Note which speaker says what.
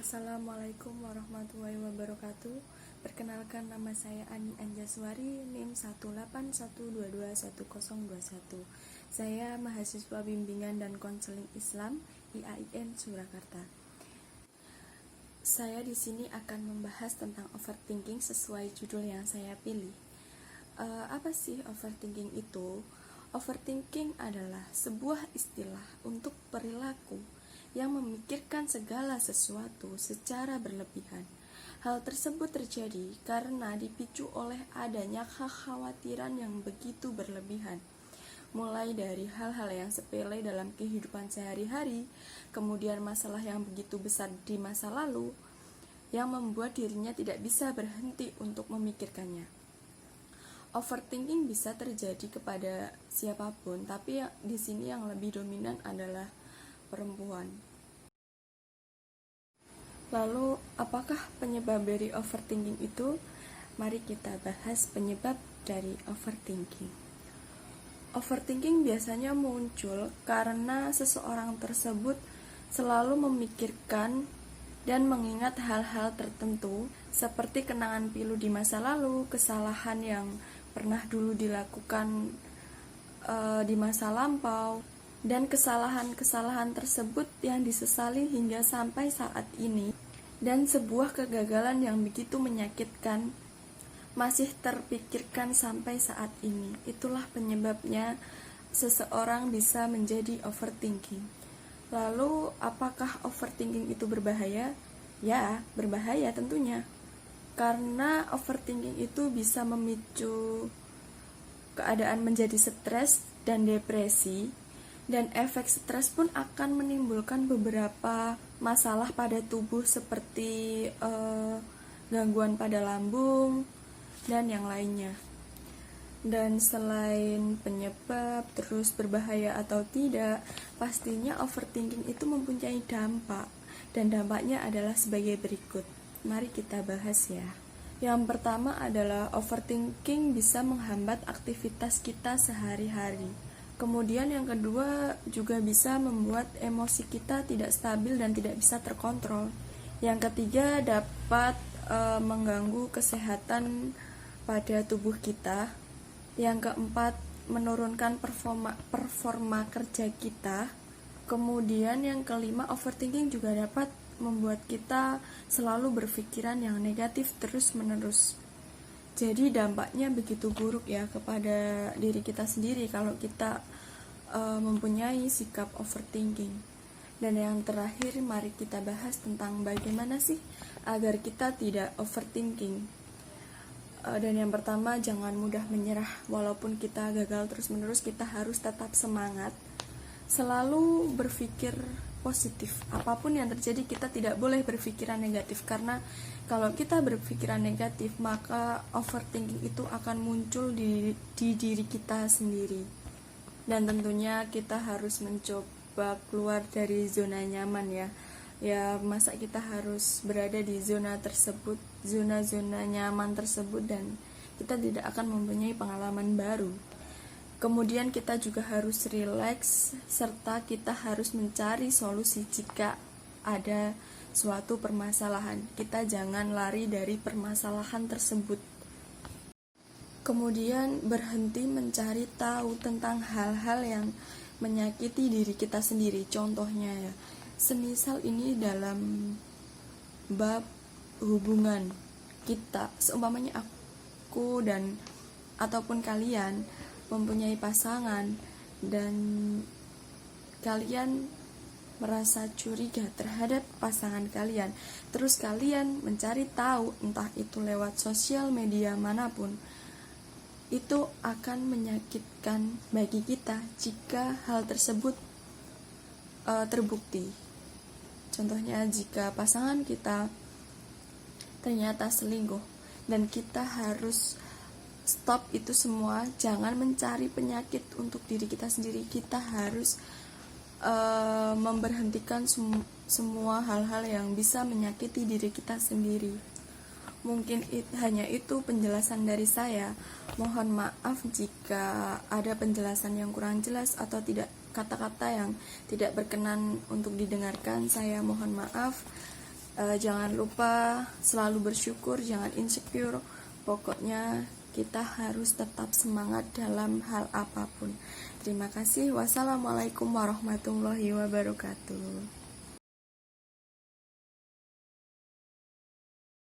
Speaker 1: Assalamualaikum warahmatullahi wabarakatuh. Perkenalkan, nama saya Ani Anjaswari, NIM 181221021. Saya mahasiswa bimbingan dan konseling Islam IAIN Surakarta. Saya di sini akan membahas tentang overthinking sesuai judul yang saya pilih. Apa sih overthinking itu? Overthinking adalah sebuah istilah untuk perilaku yang memikirkan segala sesuatu secara berlebihan. Hal tersebut terjadi karena dipicu oleh adanya kekhawatiran yang begitu berlebihan, mulai dari hal-hal yang sepele dalam kehidupan sehari-hari, kemudian masalah yang begitu besar di masa lalu, yang membuat dirinya tidak bisa berhenti untuk memikirkannya. Overthinking bisa terjadi kepada siapapun, tapi di sini yang lebih dominan adalah perempuan. Lalu, apakah penyebab dari overthinking itu? Mari kita bahas penyebab dari overthinking. Overthinking biasanya muncul karena seseorang tersebut selalu memikirkan dan mengingat hal-hal tertentu seperti kenangan pilu di masa lalu, kesalahan yang pernah dulu dilakukan di masa lampau, dan kesalahan-kesalahan tersebut yang disesali hingga sampai saat ini, dan sebuah kegagalan yang begitu menyakitkan masih terpikirkan sampai saat ini. Itulah penyebabnya seseorang bisa menjadi overthinking. Lalu, apakah overthinking itu berbahaya? Ya, berbahaya tentunya. Karena overthinking itu bisa memicu keadaan menjadi stres dan depresi, dan efek stres pun akan menimbulkan beberapa masalah pada tubuh seperti gangguan pada lambung dan yang lainnya. Dan selain penyebab terus berbahaya atau tidak, pastinya overthinking itu mempunyai dampak, dan dampaknya adalah sebagai berikut. Mari kita bahas ya. Yang pertama adalah overthinking bisa menghambat aktivitas kita sehari-hari. Kemudian yang kedua juga bisa membuat emosi kita tidak stabil dan tidak bisa terkontrol. Yang ketiga dapat mengganggu kesehatan pada tubuh kita. Yang keempat menurunkan performa kerja kita. Kemudian yang kelima, overthinking juga dapat membuat kita selalu berpikiran yang negatif terus-menerus. Jadi dampaknya begitu buruk ya kepada diri kita sendiri kalau kita mempunyai sikap overthinking. Dan yang terakhir, mari kita bahas tentang bagaimana sih agar kita tidak overthinking. Dan yang pertama, jangan mudah menyerah. Walaupun kita gagal terus-menerus, kita harus tetap semangat. Selalu berpikir positif. Apapun yang terjadi, kita tidak boleh berpikiran negatif, karena kalau kita berpikiran negatif, maka overthinking itu akan muncul di diri kita sendiri. Dan tentunya kita harus mencoba keluar dari zona nyaman ya. Ya, masa kita harus berada di zona tersebut, zona-zona nyaman tersebut, dan kita tidak akan mempunyai pengalaman baru. Kemudian kita juga harus rileks, serta kita harus mencari solusi jika ada suatu permasalahan. Kita jangan lari dari permasalahan tersebut. Kemudian berhenti mencari tahu tentang hal-hal yang menyakiti diri kita sendiri. Contohnya ya, semisal ini dalam bab hubungan kita, seumpamanya aku dan ataupun kalian mempunyai pasangan dan kalian merasa curiga terhadap pasangan kalian, terus kalian mencari tahu entah itu lewat sosial media manapun, itu akan menyakitkan bagi kita jika hal tersebut terbukti. Contohnya, jika pasangan kita ternyata selingkuh dan kita harus stop itu semua, jangan mencari penyakit untuk diri kita sendiri. Kita harus memberhentikan semua hal-hal yang bisa menyakiti diri kita sendiri. Mungkin hanya itu penjelasan dari saya. Mohon maaf jika ada penjelasan yang kurang jelas atau tidak, kata-kata yang tidak berkenan untuk didengarkan. Saya mohon maaf. Jangan lupa selalu bersyukur, jangan insecure. Pokoknya kita harus tetap semangat dalam hal apapun. Terima kasih. Wassalamualaikum warahmatullahi wabarakatuh.